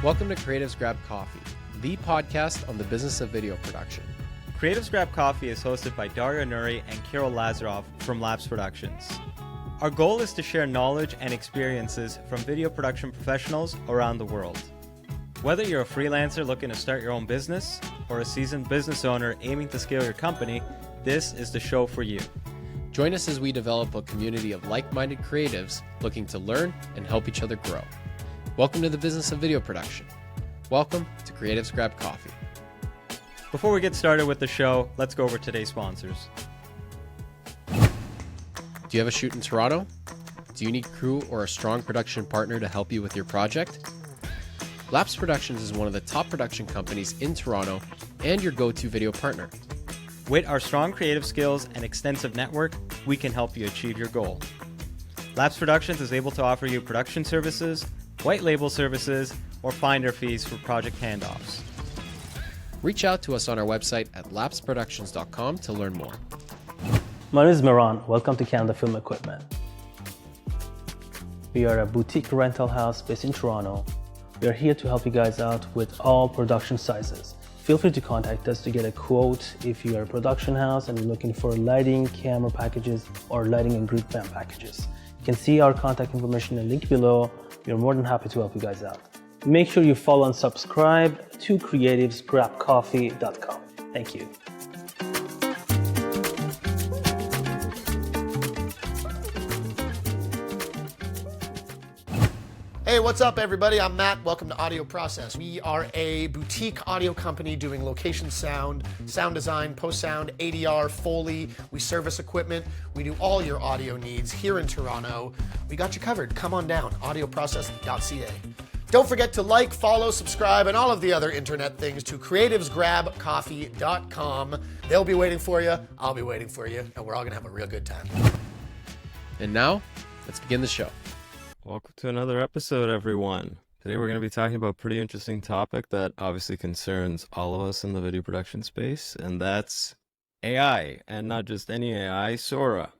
Welcome to Creatives Grab Coffee, the podcast on the business of video production. Creatives Grab Coffee is hosted by Dario Nuri and Kirill Lazarov from Labs Productions. Our goal is to share knowledge and experiences from video production professionals around the world. Whether you're a freelancer looking to start your own business or a seasoned business owner aiming to scale your company, this is the show for you. Join us as we develop a community of like-minded creatives looking to learn and help each other grow. Welcome to the business of video production. Welcome to Creatives Grab Coffee. Before we get started with the show, let's go over today's sponsors. Do you have a shoot in Toronto? Do you need crew or a strong production partner to help you with your project? Labs Productions is one of the top production companies in Toronto and your go-to video partner. With our strong creative skills and extensive network, we can help you achieve your goal. Labs Productions is able to offer you production services, white label services, or finder fees for project handoffs. Reach out to us on our website at labsproductions.com to learn more. My name is Miran. Welcome to Canada Film Equipment. We are a boutique rental house based in Toronto. We are here to help you guys out with all production sizes. Feel free to contact us to get a quote if you are a production house and you're looking for lighting, camera packages, or lighting and grid fan packages. You can see our contact information in the link below. We are more than happy to help you guys out. Make sure you follow and subscribe to creativesgrabcoffee.com. Thank you. Hey, what's up, everybody? I'm Matt. Welcome to Audio Process. We are a boutique audio company doing location sound, sound design, post-sound, ADR, Foley. We service equipment. We do all your audio needs here in Toronto. We got you covered. Come on down, audioprocess.ca. Don't forget to like, follow, subscribe, and all of the other internet things to creativesgrabcoffee.com. They'll be waiting for you. I'll be waiting for you, and we're all going to have a real good time. And now, let's begin the show. Welcome to another episode, everyone. Today we're going to be talking about a pretty interesting topic that obviously concerns all of us in the video production space, and that's AI, and not just any AI, Sora.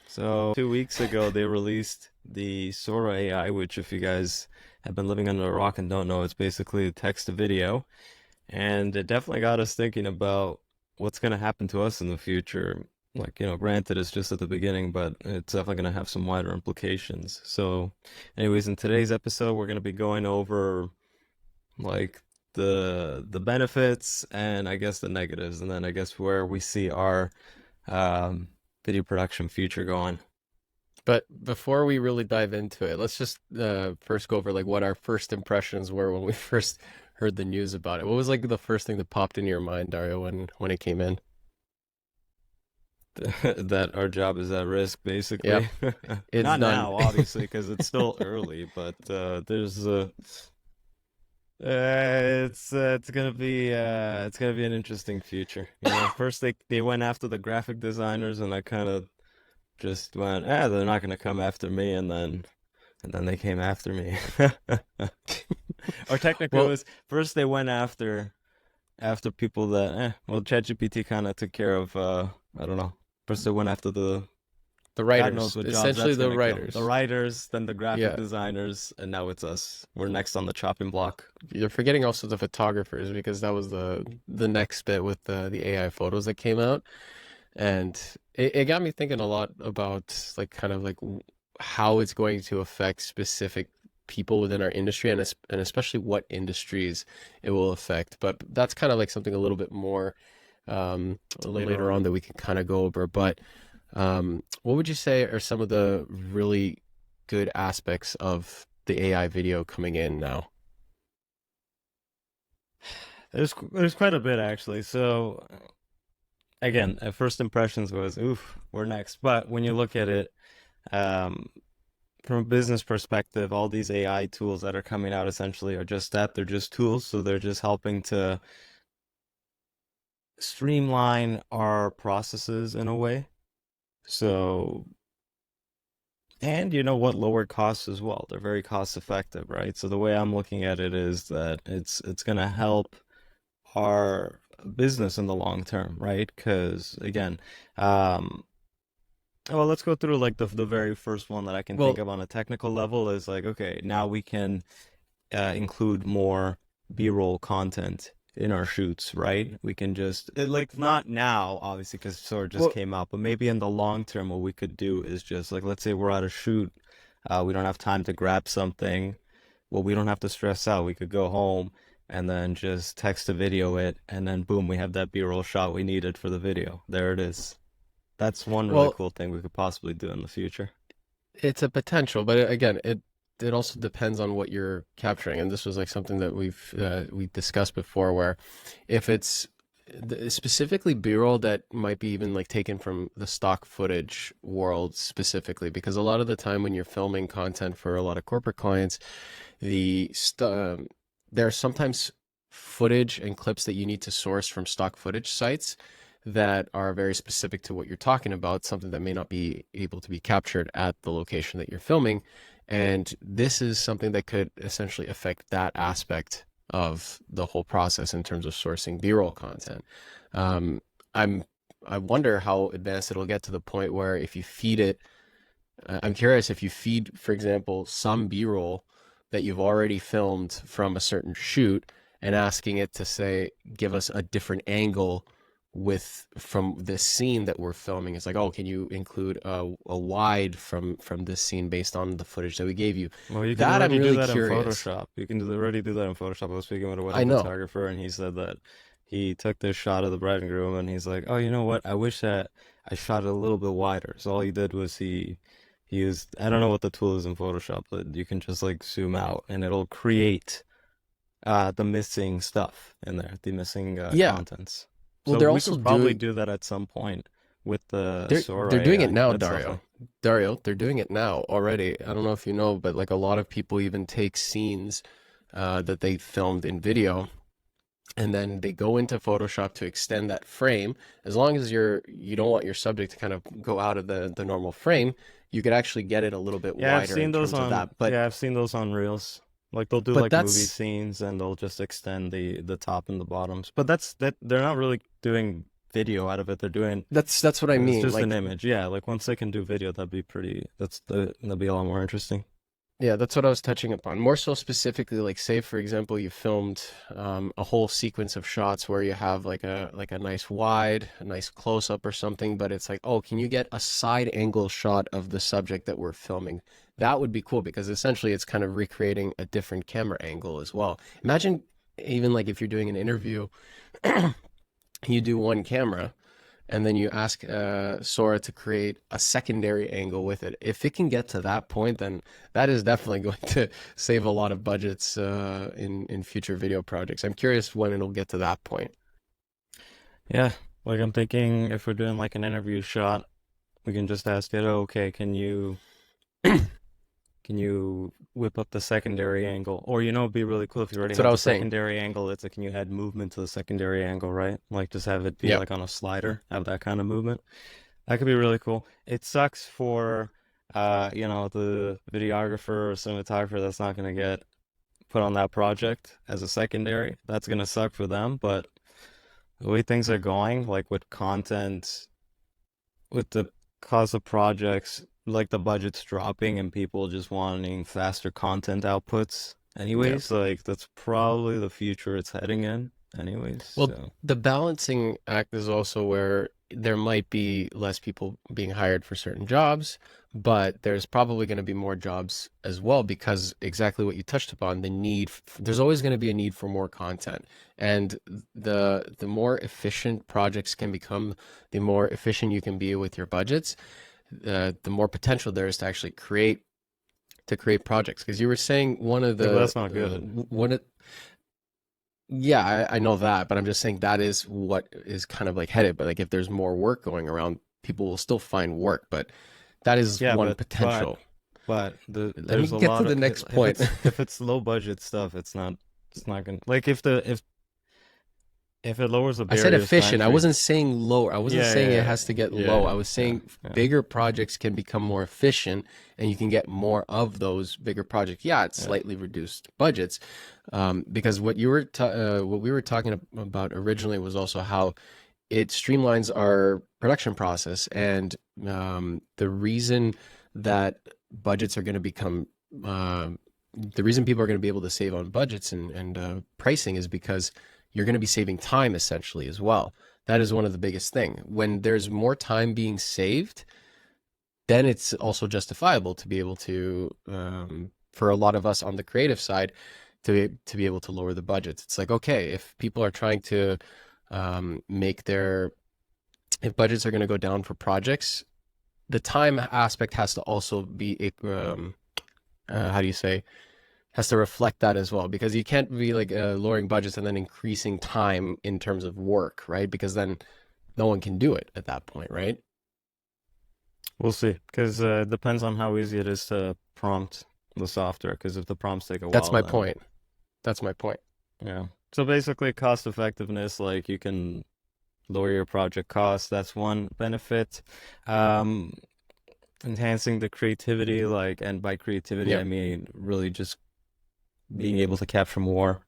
So 2 weeks ago, they released the Sora AI, which if you guys have been living under a rock and don't know, it's basically text to video, and it definitely got us thinking about what's going to happen to us in the future. Like, granted, it's just at the beginning, but it's definitely going to have some wider implications. So anyways, in today's episode, we're going to be going over like the benefits and I guess the negatives, and then I guess where we see our video production future going. But before we really dive into it, let's just first go over like what our first impressions were when we first heard the news about it. What was like the first thing that popped into your mind, Dario, when it came in? That our job is at risk, basically. Yep. It's not done. now, obviously, because it's still early. But there's it's gonna be an interesting future. First they went after the graphic designers, and I kind of just went, they're not gonna come after me, and then they came after me. Or technically, it was first they went after people that ChatGPT kind of took care of. I don't know. First they went after the writers, essentially the writers. The writers, then the graphic designers, and now it's us. We're next on the chopping block. You're forgetting also the photographers, because that was the next bit with the AI photos that came out, and it got me thinking a lot about like kind of like how it's going to affect specific people within our industry, and especially what industries it will affect. But that's kind of like something a little bit more later on that we can kind of go over. But what would you say are some of the really good aspects of the AI video coming in now? There's quite a bit, actually. So again, at first impressions was, oof, we're next. But when you look at it from a business perspective, all these AI tools that are coming out essentially are just that. They're just tools. So they're just helping to streamline our processes in a way. So, and lower costs as well. They're very cost effective, right? So the way I'm looking at it is that it's going to help our business in the long term, right? Because again, well, let's go through like the very first one that I can think of on a technical level is like, okay, now we can include more B-roll content in our shoots, right? We can just like not now, obviously, because Sora just Well, came out, but maybe in the long term, what we could do is just like, let's say we're at a shoot, we don't have time to grab something. Well, we don't have to stress out. We could go home and then just text to video it, and then boom, we have that B-roll shot we needed for the video. There it is. That's one really well, cool thing we could possibly do in the future. it's a potential, but again, it also depends on what you're capturing. And this was like something that we discussed before, where if it's specifically B-roll that might be even like taken from the stock footage world specifically, because a lot of the time when you're filming content for a lot of corporate clients, there are sometimes footage and clips that you need to source from stock footage sites that are very specific to what you're talking about, something that may not be able to be captured at the location that you're filming. And this is something that could essentially affect that aspect of the whole process in terms of sourcing B-roll content. Um, I wonder how advanced it'll get to the point where if you feed it, I'm curious if you feed, for example, some B-roll that you've already filmed from a certain shoot and asking it to say, give us a different angle from this scene that we're filming. It's like, oh, can you include a wide from this scene based on the footage that we gave you? Well, you can That I'm already do really that in curious. Photoshop. You can already do that in Photoshop. I was speaking with a I wedding know, photographer, and he said that he took this shot of the bride and groom, and he's like, "Oh, you know what? I wish that I shot it a little bit wider." So all he did was he used, I don't know what the tool is in Photoshop, but you can just like zoom out, and it'll create the missing stuff in there, the missing yeah. contents. Well, So they're we also could probably doing do that at some point with the they're Sora doing it AI. now, That's Dario. definitely. Dario, they're doing it now already. I don't know if you know, but like a lot of people even take scenes that they filmed in video, and then they go into Photoshop to extend that frame. As long as you don't want your subject to kind of go out of the normal frame, you could actually get it a little bit Yeah, wider in terms of that. I've seen those on Reels. Like they'll do But like movie that's scenes and they'll just extend the top and the bottoms. But that they're not really doing video out of it. They're doing that's what I it's mean. just an Like, image. Yeah, like once they can do video, that'd be a lot more interesting. yeah, that's what I was touching upon. More so specifically, like say for example, you filmed a whole sequence of shots where you have like a nice wide, a nice close up or something, but it's like, oh, can you get a side angle shot of the subject that we're filming? That would be cool because essentially it's kind of recreating a different camera angle as well. Imagine even like if you're doing an interview, you do one camera and then you ask Sora to create a secondary angle with it. If it can get to that point, then that is definitely going to save a lot of budgets in future video projects. I'm curious when it'll get to that point. Yeah, like I'm thinking if we're doing like an interview shot, we can just ask it, oh, okay, can you whip up the secondary angle? Or, it'd be really cool if you already That's what have I the was saying. secondary angle. It's like, can you add movement to the secondary angle, right? Like, just have it be Yep. like on a slider, have that kind of movement. That could be really cool. It sucks for, the videographer or cinematographer that's not going to get put on that project as a secondary. That's going to suck for them. But the way things are going, like with content, with the cost of projects, like the budget's dropping and people just wanting faster content outputs Yep. anyways, like that's probably the future it's heading in anyways. Well, So the balancing act is also where there might be less people being hired for certain jobs, but there's probably going to be more jobs as well because exactly what you touched upon, there's always going to be a need for more content. And the more efficient projects can become, the more efficient you can be with your budgets, the more potential there is to actually create projects. Because you were saying one of yeah, but the that's not good. one of yeah, I know that, but I'm just saying that is what is kind of like headed. But like if there's more work going around, people will still find work. But that is Yeah, one but potential. Let me there's a get to lot the of next point. if it's low budget stuff, it's not gonna like if it lowers the I said barriers to efficient. I entry. wasn't saying lower. I wasn't Yeah, saying it yeah, has to get yeah, low. I was yeah, saying yeah. bigger projects can become more efficient and you can get more of those bigger projects. Yeah, it's Yeah. slightly reduced budgets. Because what we were talking about originally was also how it streamlines our production process. And the reason that budgets are going to become the reason people are going to be able to save on budgets and pricing is because you're going to be saving time essentially as well. That is one of the biggest thing. When there's more time being saved, then it's also justifiable to be able to, for a lot of us on the creative side, to be able to lower the budgets. It's like, okay, if people are trying to make their, if budgets are going to go down for projects, the time aspect has to also be, how do you say, has to reflect that as well, because you can't be like lowering budgets and then increasing time in terms of work, right? Because then no one can do it at that point, right? We'll see, because it depends on how easy it is to prompt the software. Because if the prompts take a That's while, my then point. That's my point. yeah. So basically, cost effectiveness, like you can lower your project cost. That's one benefit. Um, Enhancing the creativity, like, and by creativity, Yeah. I mean really just being able to capture more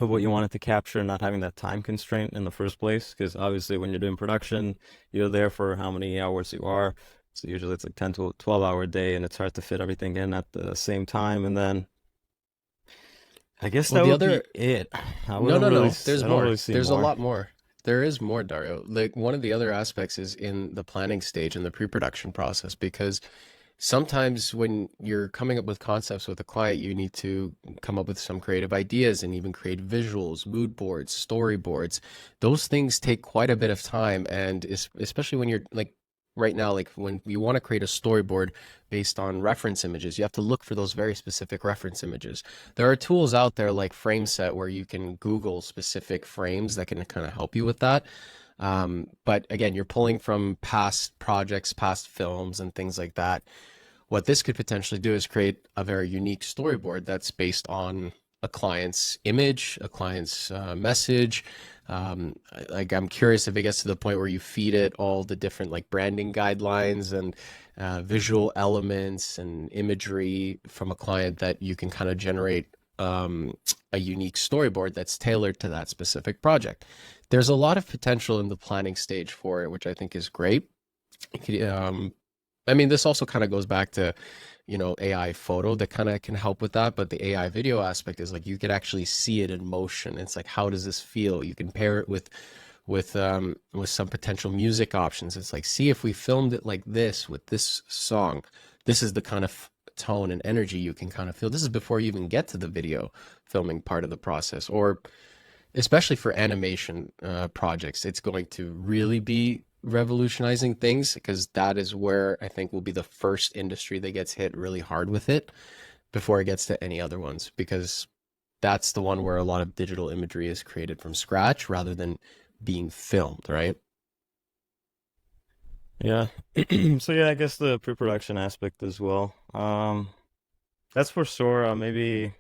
of what you wanted to capture, not having that time constraint in the first place. Because obviously, when you're doing production, you're there for how many hours you are. So usually it's like 10 to 12-hour day, and it's hard to fit everything in at the same time. And then I guess Well, that the would other, be it. no, no, no. I There's don't more. really see There's a more. lot more. There is more, Dario. Like one of the other aspects is in the planning stage and the pre-production process, because sometimes when you're coming up with concepts with a client, you need to come up with some creative ideas and even create visuals, mood boards, storyboards. Those things take quite a bit of time, and especially when you're like right now, like when you want to create a storyboard based on reference images, you have to look for those very specific reference images. There are tools out there like FrameSet where you can Google specific frames that can kind of help you with that. But again, you're pulling from past projects, past films, and things like that. What this could potentially do is create a very unique storyboard that's based on a client's image, a client's message. Like I'm curious if it gets to the point where you feed it all the different like branding guidelines and visual elements and imagery from a client that you can kind of generate a unique storyboard that's tailored to that specific project. There's a lot of potential in the planning stage for it, which I think is great. I mean, this also kind of goes back to, AI photo that kind of can help with that. But the AI video aspect is like you could actually see it in motion. It's like, how does this feel? You can pair it with some potential music options. It's like, see if we filmed it like this with this song. This is the kind of tone and energy you can kind of feel. This is before you even get to the video filming part of the process, or especially for animation projects, it's going to really be revolutionizing things, because that is where I think will be the first industry that gets hit really hard with it before it gets to any other ones, because that's the one where a lot of digital imagery is created from scratch rather than being filmed, right? Yeah. So yeah, I guess the pre-production aspect as well. That's for Sora. Maybe,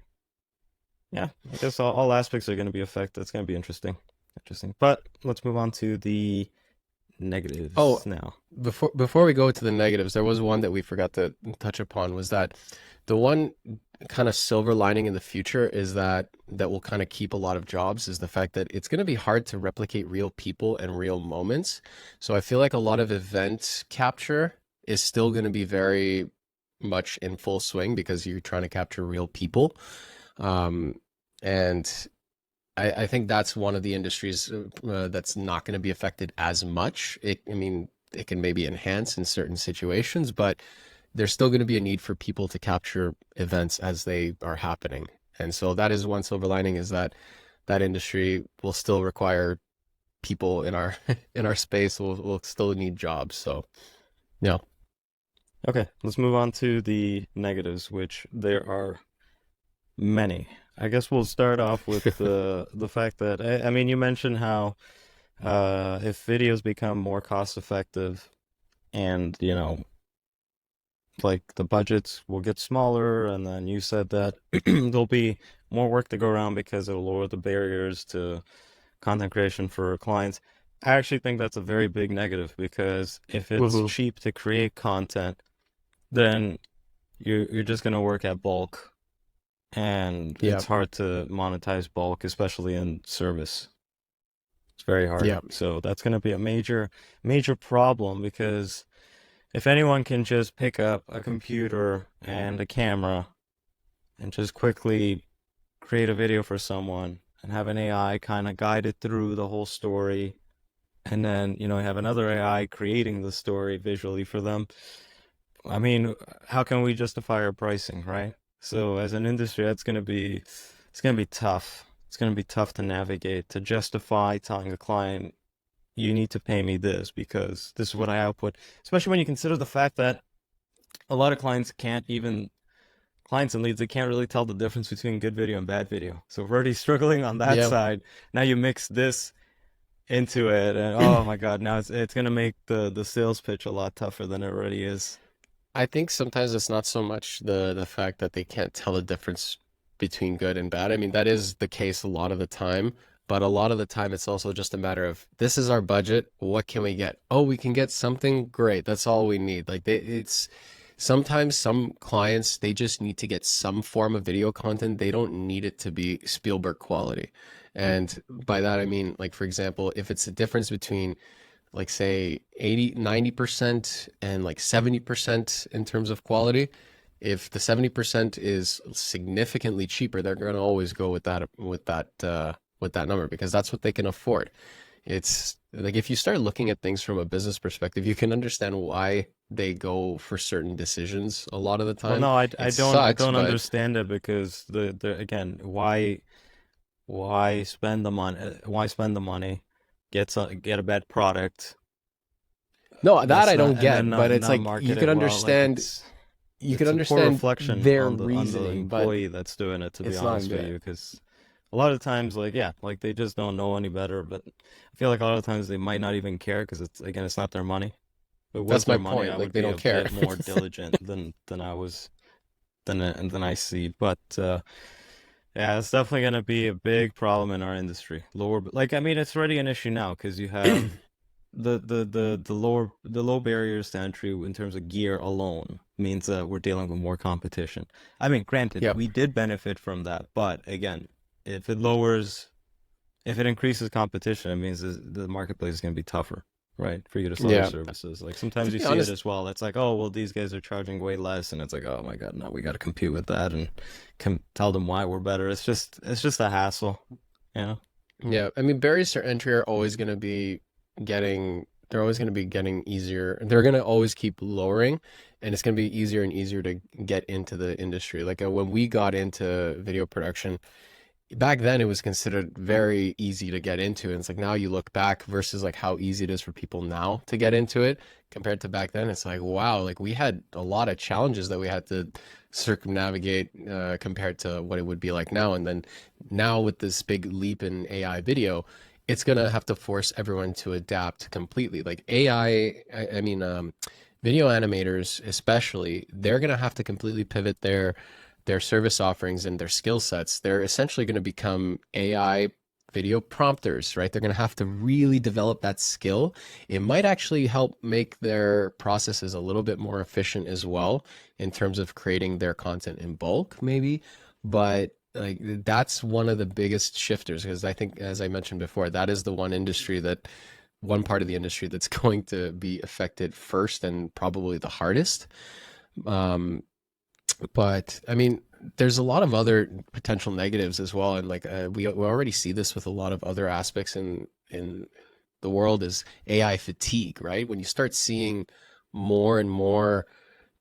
yeah, I guess all aspects are going to be affected. It's going to be interesting. Interesting. But let's move on to the negatives Oh, now. before we go to the negatives, there was one that we forgot to touch upon, was that the one kind of silver lining in the future is that will kind of keep a lot of jobs, is the fact that it's going to be hard to replicate real people and real moments. So I feel like a lot of event capture is still going to be very much in full swing because you're trying to capture real people. Um, and I think that's one of the industries that's not going to be affected as much. I mean, it can maybe enhance in certain situations, but there's still going to be a need for people to capture events as they are happening. And so that is one silver lining, is that that industry will still require people in our in our space. Will still need jobs. So yeah. Okay, let's move on to the negatives, which there are many. I guess we'll start off with the fact that I mean, you mentioned how if videos become more cost effective, and like the budgets will get smaller, and then you said that there'll be more work to go around because it'll lower the barriers to content creation for clients. I actually think that's a very big negative, because if it's Mhm. cheap to create content, then you're just gonna work at bulk, and Yeah. it's hard to monetize bulk, especially in service. It's very hard. Yeah. So that's gonna be a major problem, because if anyone can just pick up a computer and a camera and just quickly create a video for someone and have an AI kind of guide it through the whole story, and then have another AI creating the story visually for them. I mean, how can we justify our pricing, right? So as an industry, it's gonna be tough. It's gonna be tough to navigate, to justify telling a client, you need to pay me this because this is what I output. Especially when you consider the fact that a lot of clients and leads, they can't really tell the difference between good video and bad video. So we're already struggling on that Yeah. side. Now you mix this into it, and oh my God, now it's gonna make the sales pitch a lot tougher than it already is. I think sometimes it's not so much the fact that they can't tell the difference between good and bad. I mean, that is the case a lot of the time, but a lot of the time it's also just a matter of this is our budget. What can we get? Oh, we can get something great. That's all we need. Like it's sometimes some clients they just need to get some form of video content. They don't need it to be Spielberg quality. And by that I mean like for example, if it's a difference between like say 80 90% and like 70% in terms of quality, if the 70% is significantly cheaper, they're going to always go with that number because that's what they can afford. It's like if you start looking at things from a business perspective, you can understand why they go for certain decisions a lot of the Well, time. no, It I sucks, don't but understand it because the again, why spend the money, get a bad product no, that that's I not, don't and then get, but it's not like market it well. Like you could it's a poor understand reflection their on the reasoning, but employee that's doing it, to be it's not honest with you, good. because a lot of times, like, yeah, like they just don't know any better. But I feel like a lot of times they might not even care because it's not their money. If it was That's my their money, point. I Like would they be don't a care. bit more diligent than I was than I see. But yeah, it's definitely gonna be a big problem in our industry. Like, I mean, it's already an issue now because you have the low barriers to entry in terms of gear alone means that we're dealing with more competition. I mean, granted, Yep. we did benefit from that, but again, if it lowers, if it increases competition, it means the marketplace is going to be tougher, right? For you to sell your Yeah. services. Like sometimes To you be see it honest, as well. It's like, oh, well, these guys are charging way less, and it's like, oh my God, no, we got to compete with that and tell them why we're better. It's just a hassle, you know? yeah. I mean, barriers to entry are always going to be they're always going to be getting easier. They're going to always keep lowering, and it's going to be easier and easier to get into the industry. Like when we got into video production, back then it was considered very easy to get into. And it's like now you look back versus like how easy it is for people now to get into it compared to back then. It's like, wow, like we had a lot of challenges that we had to circumnavigate compared to what it would be like now. And then now with this big leap in AI video, it's gonna have to force everyone to adapt completely. Like AI, I mean, video animators especially, they're gonna have to completely pivot their service offerings and their skill sets. They're essentially going to become AI video prompters, right? They're going to have to really develop that skill. It might actually help make their processes a little bit more efficient as well in terms of creating their content in bulk, maybe. But like that's one of the biggest shifters because I think, as I mentioned before, that is the one part of the industry that's going to be affected first and probably the hardest. Um, but I mean, there's a lot of other potential negatives as well, and like we already see this with a lot of other aspects in the world is AI fatigue, right? When you start seeing more and more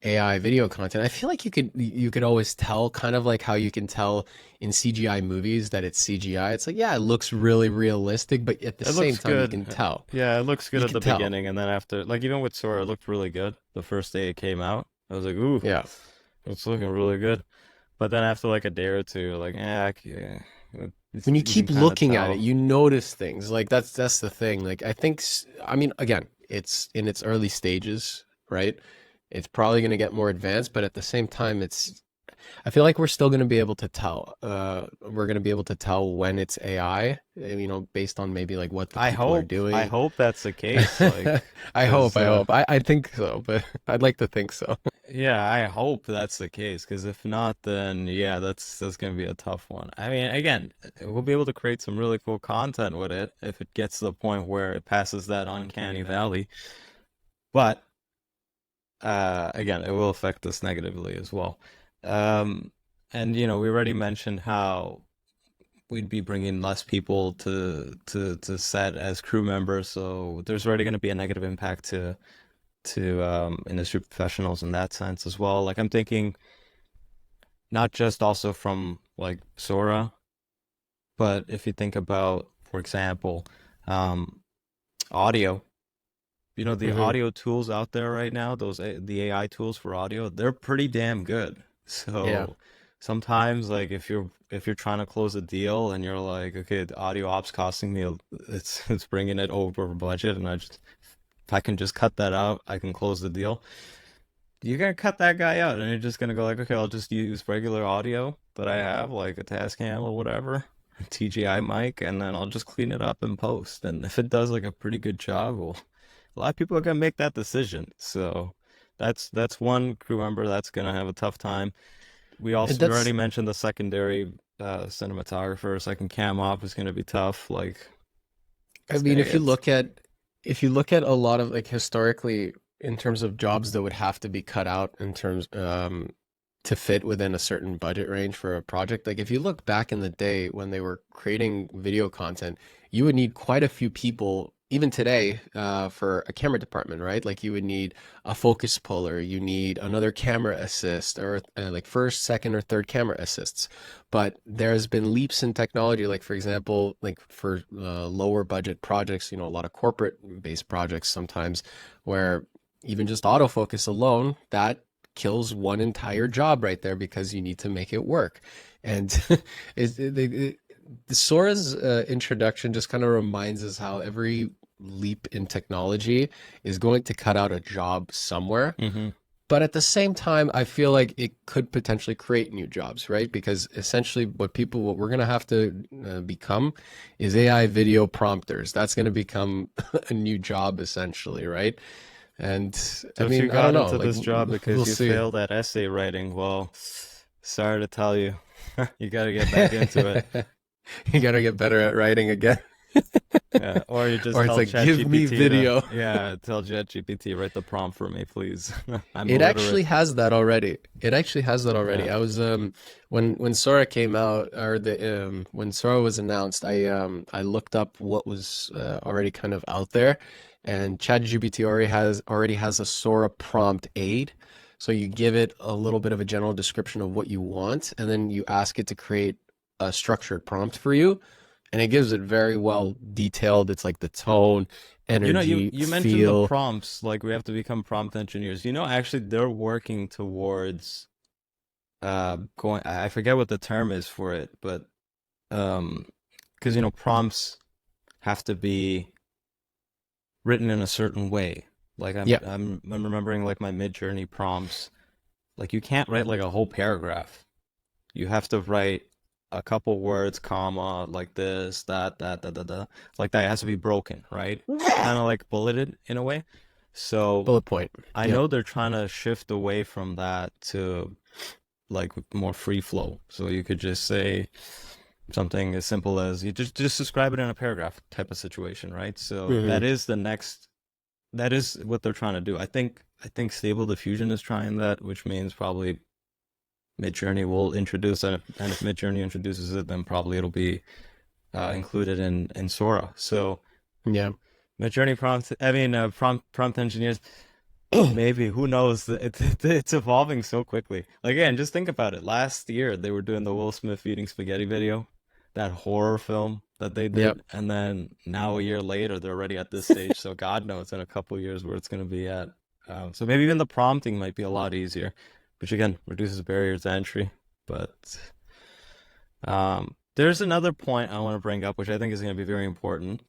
AI video content, I feel like you could always tell, kind of like how you can tell in CGI movies that it's CGI. It's like, yeah, it looks really realistic, but at the It same looks time, you good. can tell. Yeah, it looks good You at can the tell. beginning, and then after, like even with Sora, it looked really good the first day it came out. I was like, ooh, Yeah. it's looking really good. But then after like a day or two, like, yeah, When you you can keep kind of looking at it, tell. you notice things. Like that's the thing. Like I think I mean again, it's in its early stages, right? It's probably going to get more advanced, but at the same time it's I feel like we're still going to be able to tell. We're going to be able to tell when it's AI, based on maybe like what the people are I doing. hope that's the case. Like, I hope, because I hope. I think so, but I'd like to think so. yeah, I hope that's the case. Because if not, then yeah, that's gonna be a tough one. I mean, again, we'll be able to create some really cool content with it if it gets to the point where it passes that uncanny valley. But again, it will affect us negatively as well. Um, And we already mentioned how we'd be bringing less people to set as crew members, so there's already going to be a negative impact to industry professionals in that sense as well. Like I'm thinking not just also from like Sora, but if you think about, for example, um, audio, the Hmm. audio tools out there right now, the AI tools for audio, they're pretty damn good. Yeah. So sometimes, like if you're trying to close a deal and you're like, okay, the audio ops costing me, it's bringing it over budget, and if I can just cut that out, I can close the deal. You're gonna cut that guy out, and you're just gonna go like, okay, I'll just use regular audio that I have, like a Tascam or whatever, TGI mic, and then I'll just clean it up and post. And if it does like a pretty good job, well, a lot of people are gonna make that decision. So that's one crew member that's gonna have a tough time. And We already that's, mentioned the secondary cinematographer, second cam op is gonna be tough. Like, I mean, it's if you look at a lot of like historically in terms of jobs that would have to be cut out in terms to fit within a certain budget range for a project, like if you look back in the day when they were creating video content, you would need quite a few people. Even today, for a camera department, right? Like you would need a focus puller, you need another camera assist, or like first, second, or third camera assists. But there's been leaps in technology, like for example, like for lower budget projects, a lot of corporate based projects sometimes, where even just autofocus alone, that kills one entire job right there because you need to make it work. And the Sora's introduction just kind of reminds us how every leap in technology is going to cut out a job somewhere. hmm But at the same time, I feel like it could potentially create new jobs, right? Because essentially, what we're going to have to become is AI video prompters. That's going to become a new job, essentially, right? And I So if you mean, I don't got know. into Like, this job because we'll you see. failed at essay writing, well, sorry to tell you, you got to get back into it. You got to get better at writing again. Yeah, or you just Or it's tell like, give me ChatGPT to, video. yeah, tell ChatGPT, write the prompt for me, please. I'm It illiterate. actually has that already. It actually has that Yeah. already. I was when Sora came out, or the when Sora was announced, I looked up what was already kind of out there, and ChatGPT already has a Sora prompt aid. So you give it a little bit of a general description of what you want, and then you ask it to create a structured prompt for you, and it gives it very well detailed. It's like the tone, energy, You mentioned the feel. prompts, like we have to become prompt engineers. Actually they're working towards going, I forget what the term is for it, but um because prompts have to be written in a certain way. Like Yeah, I'm remembering like my mid-journey prompts. Like you can't write like a whole paragraph. You have to write a couple words, comma, like this, that. Like that has to be broken, right? Kind of like bulleted in a way. So bullet point. I Yep. know they're trying to shift away from that to like more free flow. So you could just say something as simple as you just describe it in a paragraph type of situation, right? So Hmm. that is what they're trying to do. I think Stable Diffusion is trying that, which means probably Midjourney will introduce it, and if Midjourney introduces it, then probably it'll be included in Sora. So Yeah. Midjourney prompt engineers, maybe, who knows? It's evolving so quickly. Like, again, just think about it. Last year they were doing the Will Smith eating spaghetti video, that horror film that they Yep. did, and then now a year later they're already at this stage. So God knows in a couple years where it's going to be at. So maybe even the prompting might be a lot easier, which again reduces barriers to entry. But there's another point I want to bring up, which I think is going to be very important,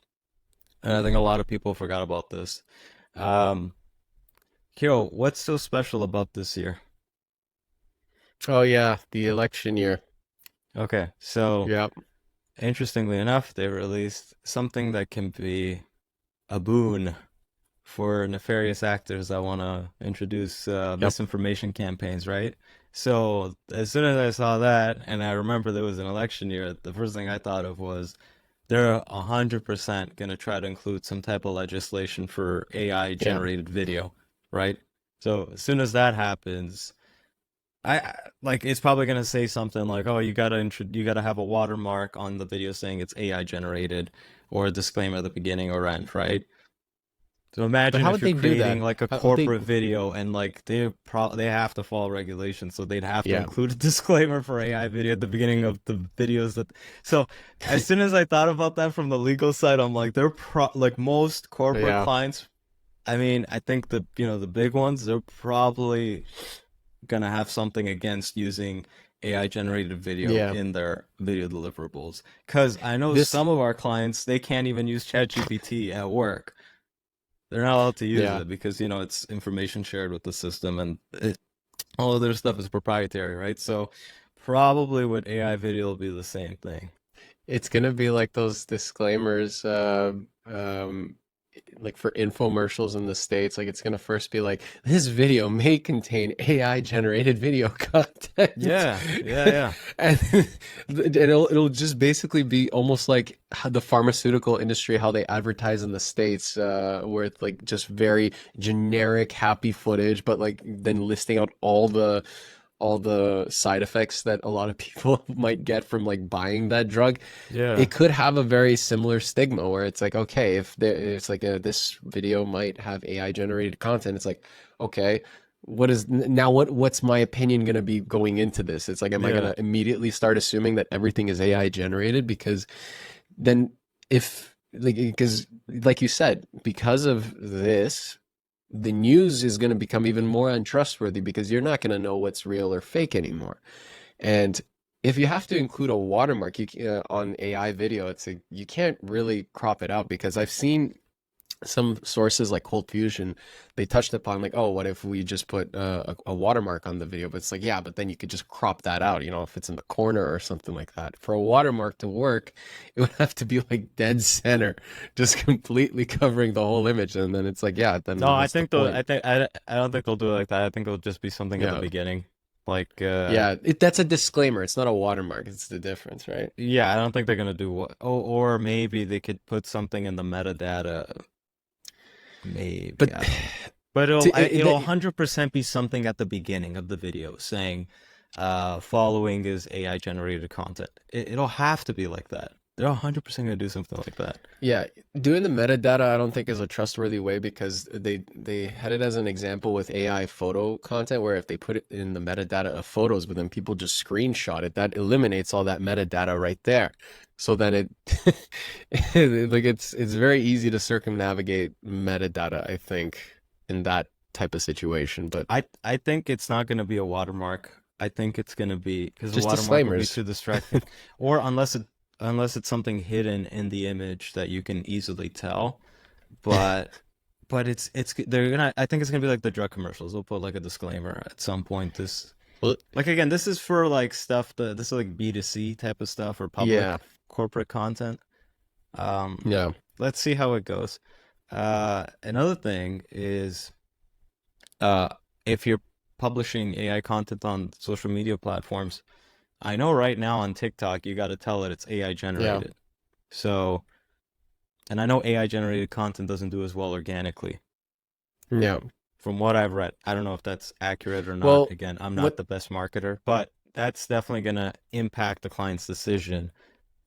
and I think a lot of people forgot about this. Um, Kyo, what's so special about this year? Oh yeah, the election year. Okay, so Yep. interestingly enough, they released something that can be a boon for nefarious actors that want to introduce Yep. misinformation campaigns, right? So as soon as I saw that, and I remember there was an election year, the first thing I thought of was they're 100% going to try to include some type of legislation for AI Yeah. generated video, right? So as soon as that happens, like it's probably gonna say something like, "Oh, you gotta have a watermark on the video saying it's AI generated, or a disclaimer at the beginning or end, right?" So But imagine how if would you're they do creating that? like a How would they? corporate video and like they have to follow regulations, so they'd have to Yeah. include a disclaimer for AI video at the beginning of the videos that. So as soon as I thought about that from the legal side, I'm like, like most corporate Yeah. clients. I mean, I think the big ones, they're probably gonna have something against using AI generated video Yeah. in their video deliverables. Because I know This. some of our clients, they can't even use ChatGPT at work. They're not allowed to use Yeah. it because, it's information shared with the system, and all of their stuff is proprietary, right? So probably with AI video will be the same thing. It's gonna be like those disclaimers, um, like for infomercials in the States. Like it's gonna first be like, this video may contain AI generated video content. Yeah, yeah, yeah. And it'll just basically be almost like how the pharmaceutical industry, how they advertise in the States, where it's like just very generic, happy footage, but like then listing out all the side effects that a lot of people might get from like buying that drug. Yeah. It could have a very similar stigma where it's like, okay, if it's like this video might have AI generated content, it's like, okay, what's my opinion going to be going into this? It's like, am I going Yeah. to immediately start assuming that everything is AI generated? Because then if like, because like you said, because of this, the news is going to become even more untrustworthy because you're not going to know what's real or fake anymore. And if you have to include a watermark on AI video, it's like you can't really crop it out because I've seen some sources like Cold Fusion, they touched upon like, oh, what if we just put a watermark on the video? But it's like, yeah, but then you could just crop that out, if it's in the corner or something like that. For a watermark to work, it would have to be like dead center, just completely covering the whole image. And then it's like, yeah, then No, I what's the think they'll. point? I don't think they'll do it like that. I think it'll just be something at the Yeah. beginning, like Yeah, that's a disclaimer. It's not a watermark. It's the difference, right? yeah. I don't think they're gonna do what. Oh, or maybe they could put something in the metadata. Maybe But I don't know. But to, it'll 100% be something at the beginning of the video saying, following is AI generated content. It'll have to be like that. They're 100% gonna do something like that. yeah, doing the metadata I don't think is a trustworthy way because they had it as an example with AI photo content where if they put it in the metadata of photos, but then people just screenshot it, that eliminates all that metadata right there. So then like it's very easy to circumnavigate metadata, I think, in that type of situation. But I think it's not gonna be a watermark. I think it's gonna be because the just watermark will be disclaimers. too distracting, or unless it's something hidden in the image that you can easily tell. But it's they're gonna. I think it's gonna be like the drug commercials. They'll put like a disclaimer at some point. This Well, like again, this is for like stuff that this is like B2C type of stuff or public yeah, corporate content. Um, yeah, let's see how it goes. Another thing is if you're publishing AI content on social media platforms, I know right now on TikTok you got to tell it it's AI yeah, generated. So, and I know AI generated content doesn't do as well organically. yeah. From what I've read, I don't know if that's accurate or not. Well, Again, I'm not what the best marketer, but that's definitely going to impact the client's decision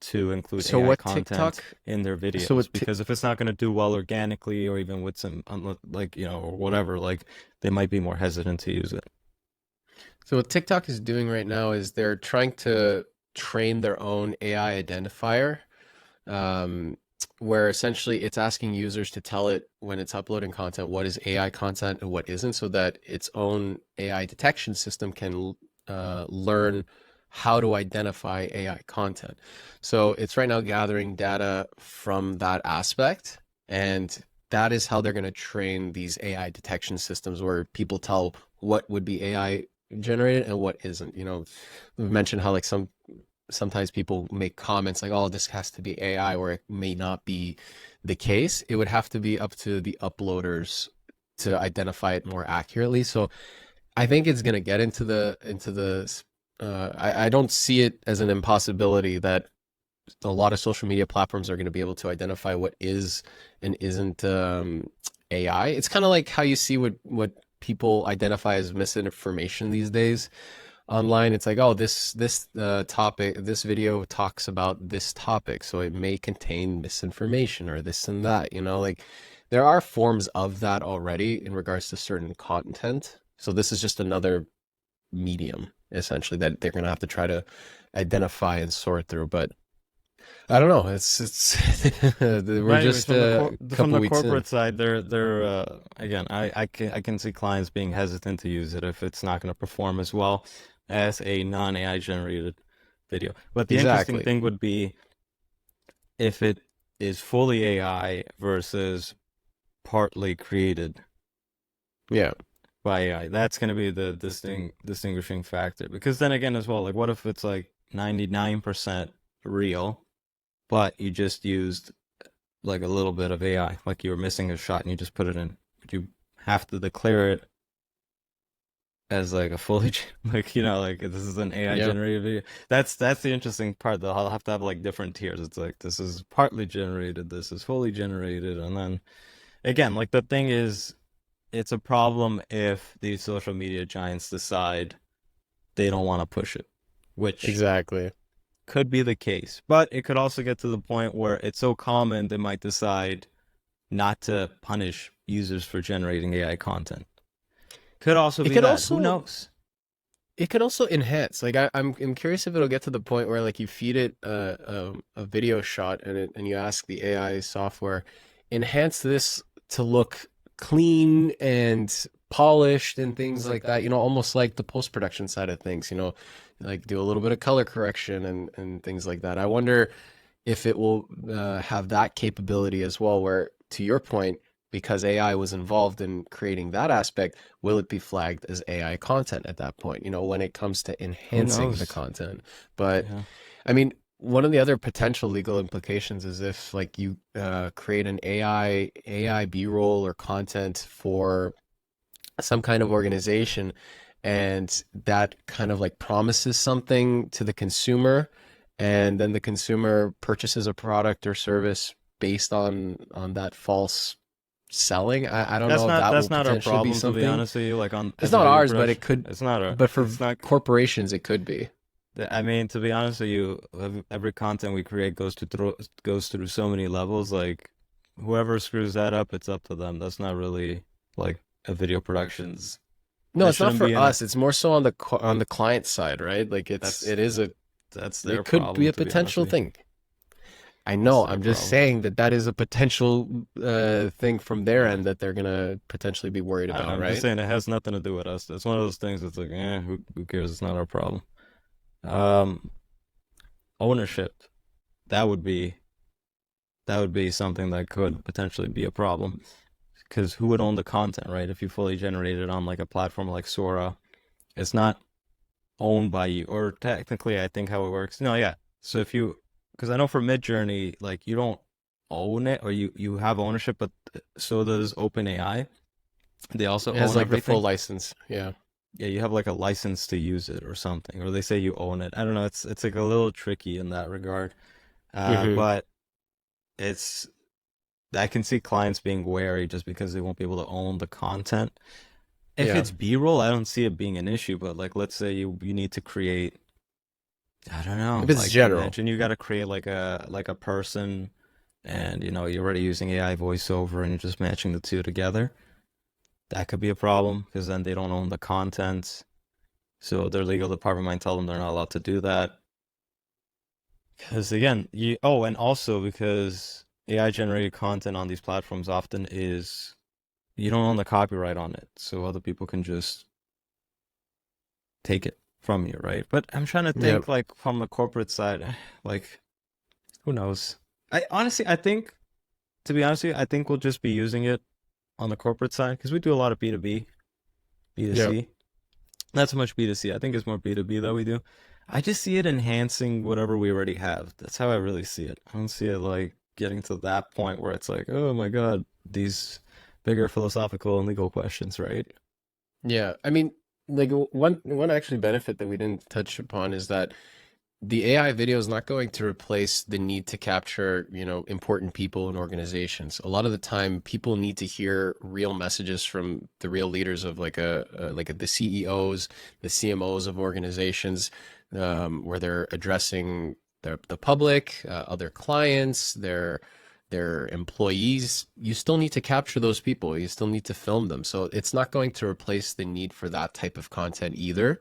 to include so AI what content TikTok in their so videos what because if it's not going to do well organically or even with some like or whatever, like they might be more hesitant to use it. So what TikTok is doing right now is they're trying to train their own AI identifier, um, where essentially it's asking users to tell it when it's uploading content what is AI content and what isn't, so that its own AI detection system can learn how to identify AI content. So it's right now gathering data from that aspect, and that is how they're going to train these AI detection systems where people tell what would be AI generated and what isn't. We've mentioned how like sometimes people make comments like, oh, this has to be AI, where it may not be the case. It would have to be up to the uploaders to identify it more accurately. So I think it's going to get into the I don't see it as an impossibility that a lot of social media platforms are going to be able to identify what is and isn't AI. It's kind of like how you see what people identify as misinformation these days, online it's like, oh, this topic, this video talks about this topic, so it may contain misinformation or this and that, like there are forms of that already in regards to certain content. So this is just another medium essentially that they're going to have to try to identify and sort through. But I don't know. It's we're But anyways, just a from couple the weeks in. corporate side, they're again, I can see clients being hesitant to use it if it's not going to perform as well as a non-AI generated video. But the interesting Exactly. thing would be if it is fully AI versus partly created Yeah. by AI. That's going to be the distinguishing factor. Because then again, as well, like what if it's like 99% real, but you just used like a little bit of AI, like you were missing a shot and you just put it in. But you have to declare it as like a fully like like this is an AI Yeah. generated video. That's the interesting part. Though I'll have to have like different tiers. It's like this is partly generated, this is fully generated, and then again, like the thing is, it's a problem if these social media giants decide they don't want to push it, which Exactly. could be the case. But it could also get to the point where it's so common they might decide not to punish users for generating AI content. Could also It be could that. Who also knows? it could also enhance. Like I'm curious if it'll get to the point where like you feed it a video shot and you ask the AI software, enhance this to look clean and polished and things like that. Almost like the post-production side of things. Like do a little bit of color correction and things like that. I wonder if it will have that capability as well, where to your point, because AI was involved in creating that aspect, will it be flagged as AI content at that point, when it comes to Who enhancing the knows? content? But Yeah. I mean, one of the other potential legal implications is if like you create an AI B-roll or content for some kind of organization and that kind of like promises something to the consumer and then the consumer purchases a product or service based on that false selling. I don't That's know if not that will that's not our potentially be problem, to be something. honest with you. Like on It's as a not video ours, but it production, could, it's not a but for it's not. corporations it could be. I mean, to be honest with you, every content we create goes through so many levels. Like whoever screws that up, it's up to them. That's not really like a video production's. No, That it's not shouldn't be for in it. us. It's more so on the client side, right? Like That's it is a that's their it could be problem, a to be honest potential with you. thing. I That's know. their I'm just problem. saying that is a potential thing from their end that they're gonna potentially be worried about, I'm just right? saying it has nothing to do with us. It's one of those things that's like, who cares? It's not our problem. Um, ownership, that would be something that could potentially be a problem. Because who would own the content, right? If you fully generate it on like a platform like Sora, it's not owned by you. Or technically, I think how it works. No, yeah. So if you, because I know for Midjourney, like you don't own it, or you have ownership, but so does OpenAI. They also It has own like the full everything. license. Yeah. Yeah, you have like a license to use it or something, or they say you own it. I don't know. It's like a little tricky in that regard. Hmm. But it's I can see clients being wary just because they won't be able to own the content. If Yeah. it's B-roll, I don't see it being an issue. But like, let's say you need to create, I don't know, If it's like general. imagine you got to create like a person, and you're already using AI voiceover and you're just matching the two together. That could be a problem because then they don't own the content. So their legal department might tell them they're not allowed to do that. Because again, and also because AI generated content on these platforms often is you don't own the copyright on it, so other people can just take it from you, right? But I'm trying to Yeah. think like from the corporate side, like who knows? I honestly, I think to be honest with you, I think we'll just be using it on the corporate side because we do a lot of B2B, Yeah. B2C. Not so much B2C. I think it's more B2B that we do. I just see it enhancing whatever we already have. That's how I really see it. I don't see it like getting to that point where it's like, oh my God, these bigger philosophical and legal questions, right? Yeah. I mean, like one actually benefit that we didn't touch upon is that the AI video is not going to replace the need to capture, important people and organizations. A lot of the time, people need to hear real messages from the real leaders of the CEOs, the CMOs of organizations, where they're addressing the public, other clients, their employees. You still need to capture those people. You still need to film them. So it's not going to replace the need for that type of content either.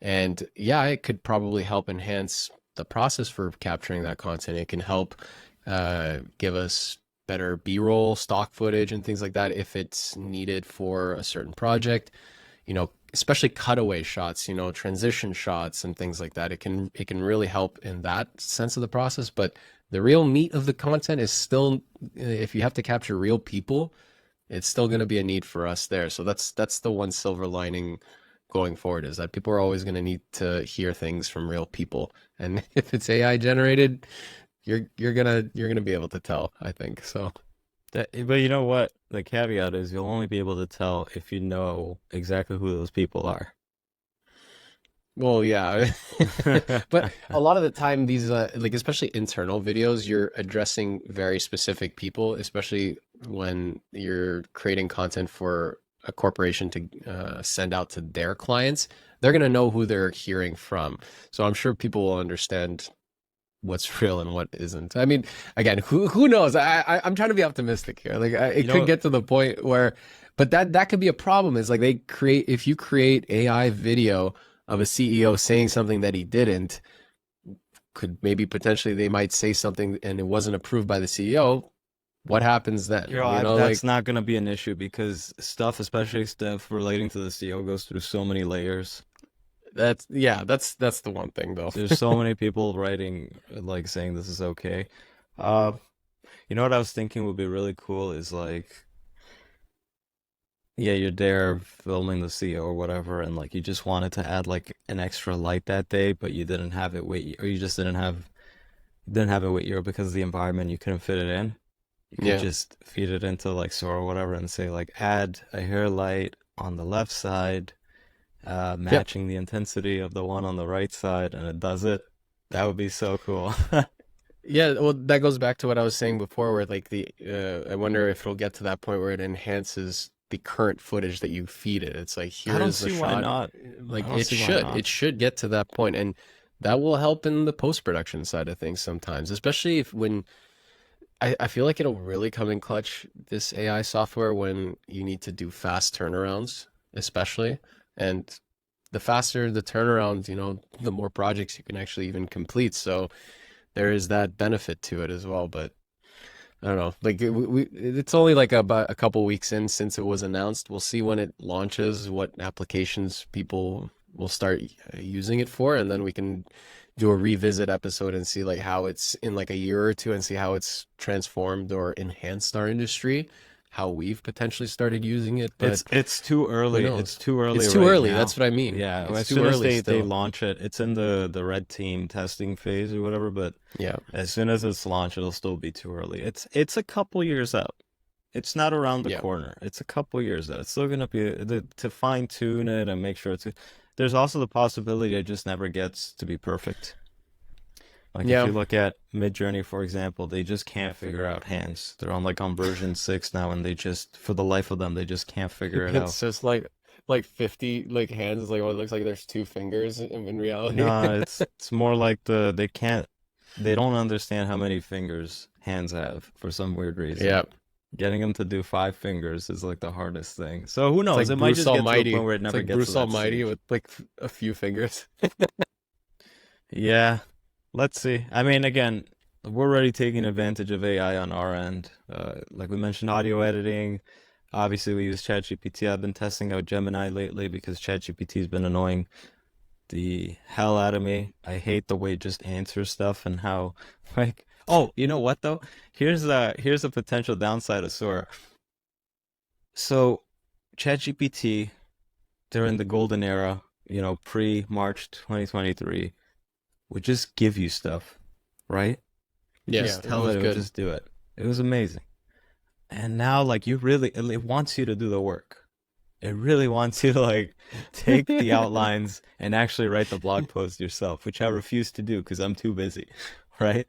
And yeah, it could probably help enhance the process for capturing that content. It can help give us better B-roll, stock footage, and things like that if it's needed for a certain project. Especially cutaway shots, transition shots and things like that. It can really help in that sense of the process. But the real meat of the content is still, if you have to capture real people, it's still going to be a need for us there. So that's the one silver lining going forward, is that people are always going to need to hear things from real people. And if it's AI generated, you're gonna be able to tell, I think. So But you know what? The caveat is you'll only be able to tell if you know exactly who those people are. well, yeah. But a lot of the time, these especially internal videos, you're addressing very specific people, especially when you're creating content for a corporation to send out to their clients. They're going to know who they're hearing from. So I'm sure people will understand what's real and what isn't. I mean, again, who knows? I'm trying to be optimistic here. It could get to the point where, but that could be a problem. Is like if you create AI video of a CEO saying something that he didn't, could maybe potentially they might say something and it wasn't approved by the CEO. What happens then? That's not going to be an issue because especially stuff relating to the CEO, goes through so many layers. That's the one thing though. There's so many people writing, saying this is okay. You know what I was thinking would be really cool is you're there filming the CEO or whatever, and you just wanted to add an extra light that day, but you didn't have it or you just didn't have it with you because of the environment, you couldn't fit it in. You could just feed it into Sora or whatever and say add a hair light on the left side, matching the intensity of the one on the right side, and it does it. That would be so cool. Yeah, well, that goes back to what I was saying before, where I wonder if it'll get to that point where it enhances the current footage that you feed it. It's I don't here's the see why shot. not. It should get to that point, and that will help in the post-production side of things sometimes, especially when I feel like it'll really come in clutch, this AI software, when you need to do fast turnarounds, especially. And the faster the turnaround, the more projects you can actually even complete. So there is that benefit to it as well. But I don't know, it's only about a couple weeks in since it was announced. We'll see when it launches, what applications people will start using it for, and then we can do a revisit episode and see how it's in a year or two, and see how it's transformed or enhanced our industry, how we've potentially started using it. But it's too early. It's too early. It's too right early. now. That's what I mean. Yeah, it's as too soon as early they still. launch it, it's in the red team testing phase or whatever. But Yeah, as soon as it's launched, it'll still be too early. It's a couple years out. It's not around the corner. It's a couple years out. It's still gonna be to fine tune it and make sure it's. There's also the possibility it just never gets to be perfect. If you look at Midjourney, for example, they just can't figure out hands. They're on version 6 now, and they just, for the life of them, they just can't figure it out. it's just 50 hands. It looks like there's two fingers in reality. No, it's more they don't understand how many fingers hands have for some weird reason. Yeah. Getting them to do 5 fingers is the hardest thing. So who knows? It's It might just Bruce get to a point where it It's never gets Bruce to that Almighty stage. with a few fingers. Yeah, let's see. I mean, again, we're already taking advantage of AI on our end. Like we mentioned, audio editing. Obviously, we use ChatGPT. I've been testing out Gemini lately because ChatGPT's been annoying the hell out of me. I hate the way it just answers stuff and how, oh, you know what though? Here's a potential downside of Sora. So, ChatGPT during the golden era, pre-March 2023, would just give you stuff, right? Yeah, Just tell it would just do it. It was amazing. And now, it wants you to do the work. it really wants you to like take the outlines and actually write the blog post yourself, which I refuse to do because I'm too busy, right?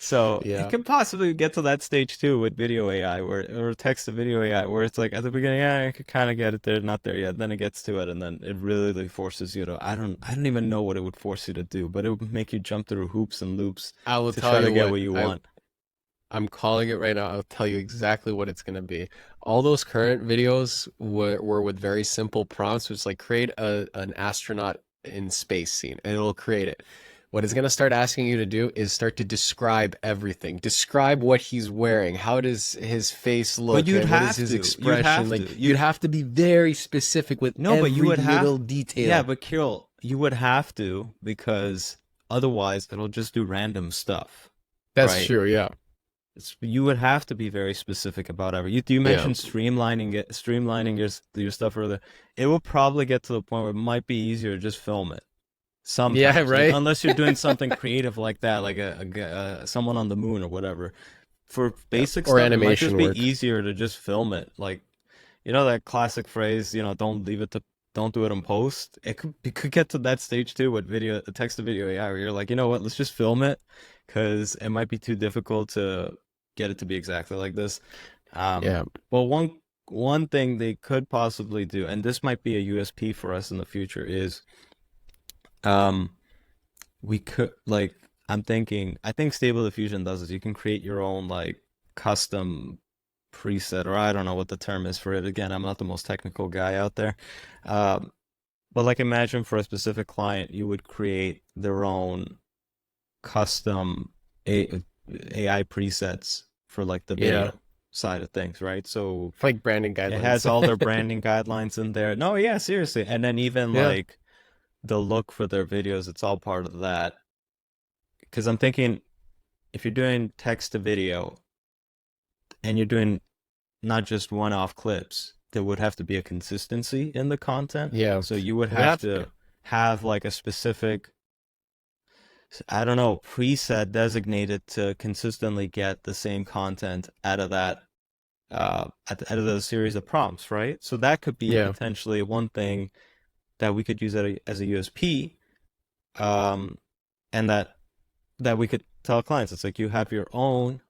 So it Yeah. could possibly get to that stage too with video AI, or text to video AI, where it's like at the beginning, yeah, I could kind of get it there, not there yet. Then it gets to it, and then it really like, forces you to. I don't even know what it would force you to do, but it would make you jump through hoops and loops I will to tell try to you get what, what you want. I'm calling it right now. I'll tell you exactly what it's going to be. All those current videos were with very simple prompts, which like create an astronaut in space scene, and it'll create it. What it's going to start asking you to do is start to describe everything. Describe what he's wearing. How does his face But look? you'd And what is have his to. You'd expression? have Like to. you'd have to be very specific with No, but you every would have. little Yeah, detail. but Kirill, you would have to because otherwise it'll just do random stuff, That's right? true, yeah. You would have to be very specific about every. You Yeah. mentioned streamlining your stuff earlier. It will probably get to the point where it might be easier to just film it Yeah, sometimes, like right? unless you're doing something creative like that, like someone on the moon or whatever. For Yeah. basic Or stuff, it might just animation be work. easier to just film it. Like, you know that classic phrase, don't do it in post. It could get to that stage too with text to video AI, where you're like, you know what, let's just film it because it might be too difficult to get it to be exactly like this. Yeah. Well, one thing they could possibly do, and this might be a USP for us in the future, is um we could like I think Stable Diffusion does is you can create your own like custom preset, or I don't know what the term is for it. Again, I'm not the most technical guy out there. Um, but like imagine for a specific client, you would create their own custom a AI presets for like the Yeah. video side of things, right? So Like branding it has guidelines. all their branding guidelines in there. No, yeah, seriously. And then even Yeah. like the look for their videos, it's all part of that. Because I'm thinking if you're doing text to video and you're doing not just one-off clips, there would have to be a consistency in the content. Yeah. So you would It would have have to to. have like a specific, I don't know, preset designated to consistently get the same content out of that out of the series of prompts, right? So that could be Yeah. potentially one thing that we could use as a USP, um, and that we could tell clients. It's like you have your own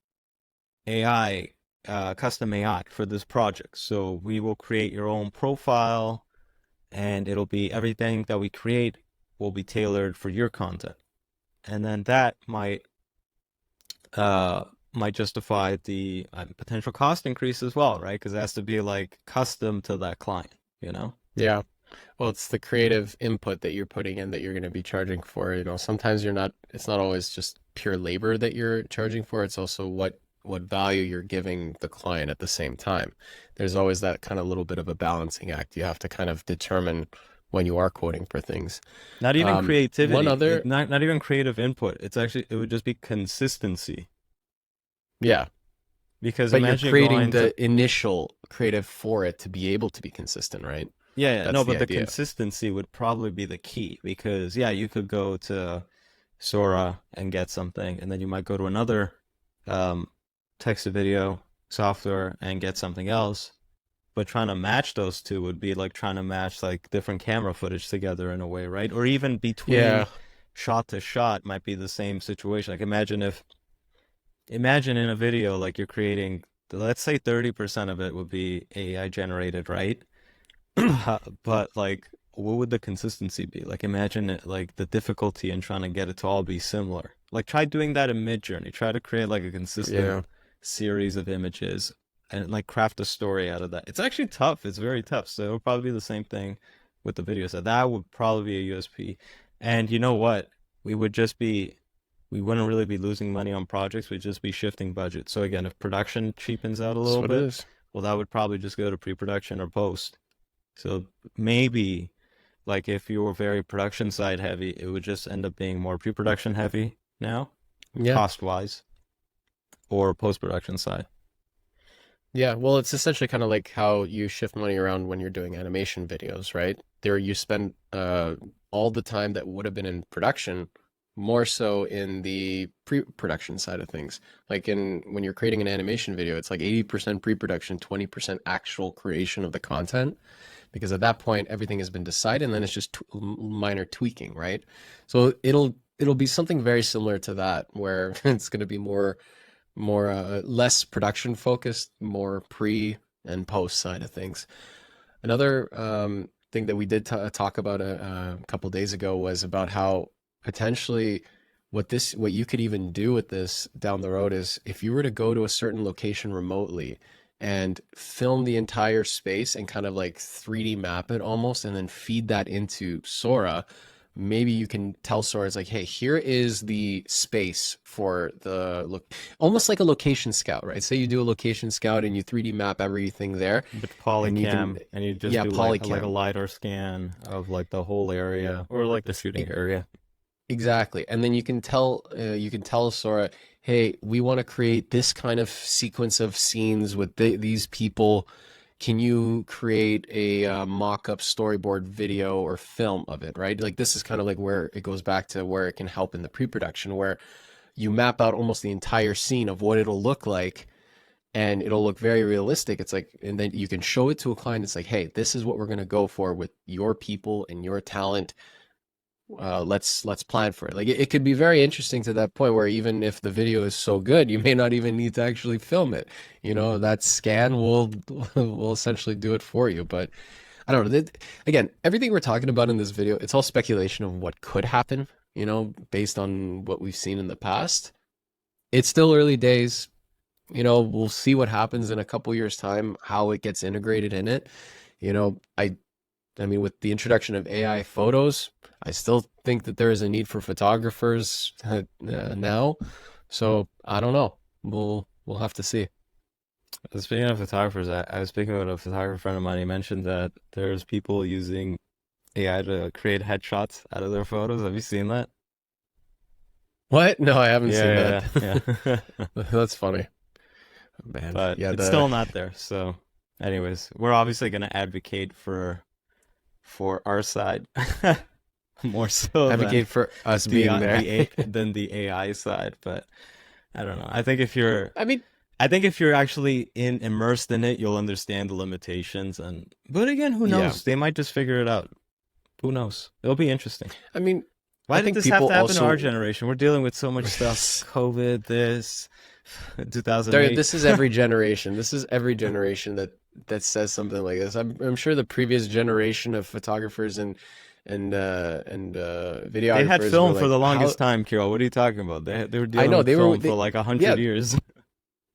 AI, custom AI for this project. So we will create your own profile, and it'll be everything that we create will be tailored for your content. And then that might justify the potential cost increase as well, right? Because it has to be like custom to that client, you know? Yeah. Well, it's the creative input that you're putting in that you're going to be charging for. Sometimes it's not always just pure labor that you're charging for. It's also what value you're giving the client at the same time. There's always that kind of little bit of a balancing act. You have to kind of determine when you are quoting for things. Not even One creativity, other, not even creative input. It would just be consistency. yeah, Because but you're imagine creating going to the initial creative for it to be able to be consistent, right? yeah, no, That's the but the idea. consistency would probably be the key because yeah, you could go to Sora and get something, and then you might go to another um, text to video software and get something else. But trying to match those two would be like trying to match like different camera footage together in a way, right? Or even between Yeah. shot to shot might be the same situation. Like imagine in a video like you're creating, let's say 30% of it would be AI generated, right? But like what would the consistency be? Like imagine it, like the difficulty in trying to get it to all be similar. Like try doing that in Midjourney. Try to create like a consistent Yeah. series of images and like craft a story out of that. It's actually tough. It's very tough. So it'll probably be the same thing with the video. So that would probably be a USP. And you know what? We wouldn't really be losing money on projects. We'd just be shifting budget. So again, if production cheapens out a That's little what it bit, is. well, that would probably just go to pre-production or post. So maybe like if you were very production side heavy, it would just end up being more pre-production heavy now, Yeah. cost wise, or post-production side. Yeah, well, it's essentially kind of like how you shift money around when you're doing animation videos, right? There you spend all the time that would have been in production, more so in the pre-production side of things. Like when you're creating an animation video, it's like 80% pre-production, 20% actual creation of the content. because at that point everything has been decided, and then it's just minor tweaking, right? So it'll be something very similar to that, where it's going to be more less production focused, more pre and post side of things. Another thing that we did talk about a couple days ago was about how potentially what you could even do with this down the road is, if you were to go to a certain location remotely and film the entire space and kind of like 3D map it almost, and then feed that into Sora, maybe you can tell Sora, it's like, hey, here is the space for the look, almost like a location scout, right? Say you do a location scout and you 3D map everything there. With Polycam, and you just do like a LiDAR scan of like the whole area, or like the shooting area. Exactly. And then you can tell Sora, hey, we want to create this kind of sequence of scenes with these people. Can you create a mock-up storyboard video or film of it, right? Like, this is kind of like where it goes back to where it can help in the pre-production, where you map out almost the entire scene of what it'll look like, and it'll look very realistic. It's like, and then you can show it to a client. It's like, hey, this is what we're going to go for with your people and your talent. Let's plan for it. Like, it could be very interesting to that point where even if the video is so good, you may not even need to actually film it. You know, that scan will essentially do it for you. But I don't know. Again, everything we're talking about in this video, it's all speculation of what could happen, you know, based on what we've seen in the past. It's still early days. You know, we'll see what happens in a couple years' time, how it gets integrated in it. You know, I mean, with the introduction of AI photos, I still think that there is a need for photographers now. So I don't know. We'll have to see. Speaking of photographers, I was speaking with a photographer friend of mine. He mentioned that there's people using AI to create headshots out of their photos. Have you seen that? What? No, I haven't seen that. Yeah. That's funny. Man, but yeah, it's still not there. So anyways, we're obviously going to advocate for our side. More so advocate for us being there than the AI side. But I don't know. I think if you're actually immersed in it, you'll understand the limitations. But again, who knows? Yeah. They might just figure it out. Who knows? It'll be interesting. I mean, why did this have to happen to our generation? We're dealing with so much stuff. COVID, this, 2008. This is every generation. This is every generation that says something like this. I'm sure the previous generation of photographers and videographers, they had film for the longest time, Kirill. What are you talking about? They were dealing with film for like 100 years.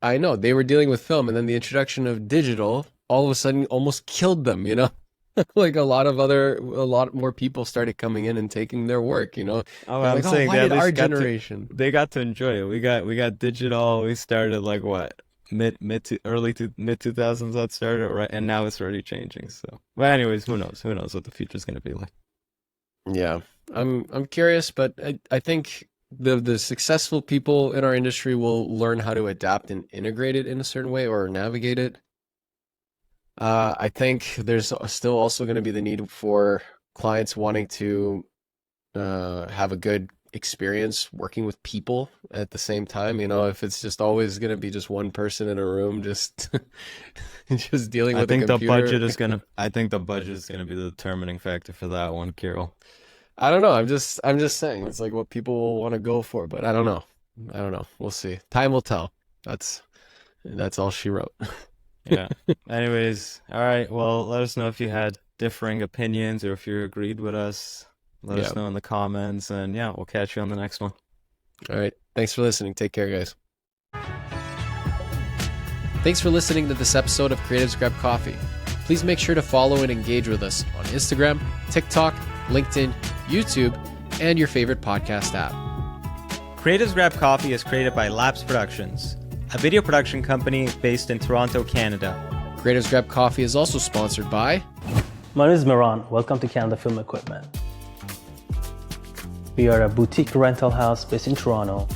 I know, they were dealing with film, and then the introduction of digital all of a sudden almost killed them, you know. Like a lot more people started coming in and taking their work, you know. Oh, I'm saying why did our generation they got to enjoy it. We got digital. We started like what, early to mid 2000s. That started, right, and now it's already changing. So, but anyways, who knows what the future's going to be like. Yeah, I'm curious, but I think the successful people in our industry will learn how to adapt and integrate it in a certain way, or navigate it. I think there's still also going to be the need for clients wanting to have a good experience working with people at the same time. You know, if it's just always going to be just one person in a room, just dealing with a computer. I think the budget is going to be the determining factor for that one, Kirill. I don't know. I'm just saying it's like what people will want to go for, but I don't know. We'll see. Time will tell. That's all she wrote. Yeah. Anyways, all right. Well, let us know if you had differing opinions or if you agreed with us. Let us know in the comments, and yeah, we'll catch you on the next one. All right. Thanks for listening. Take care, guys. Thanks for listening to this episode of Creatives Grab Coffee. Please make sure to follow and engage with us on Instagram, TikTok, LinkedIn, YouTube, and your favorite podcast app. Creatives Grab Coffee is created by Labs Productions, a video production company based in Toronto, Canada. Creatives Grab Coffee is also sponsored by... My name is Miran. Welcome to Canada Film Equipment. We are a boutique rental house based in Toronto.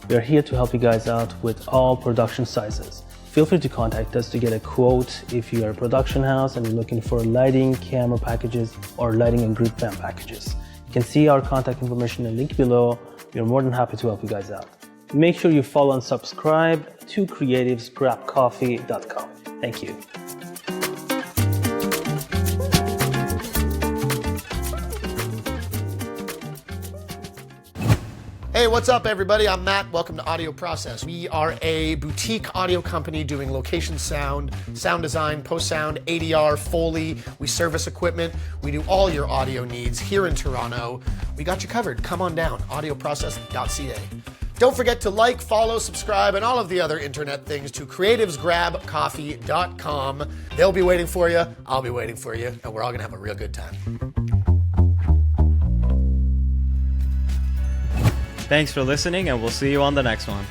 We are here to help you guys out with all production sizes. Feel free to contact us to get a quote if you are a production house and you're looking for lighting, camera packages, or lighting and group fan packages. You can see our contact information in the link below. We are more than happy to help you guys out. Make sure you follow and subscribe to creativesgrabcoffee.com. Thank you. Hey, what's up, everybody? I'm Matt. Welcome to Audio Process. We are a boutique audio company doing location sound, sound design, post-sound, ADR, Foley. We service equipment. We do all your audio needs here in Toronto. We got you covered. Come on down, audioprocess.ca. Don't forget to like, follow, subscribe, and all of the other internet things to creativesgrabcoffee.com. They'll be waiting for you. I'll be waiting for you, and we're all going to have a real good time. Thanks for listening, and we'll see you on the next one.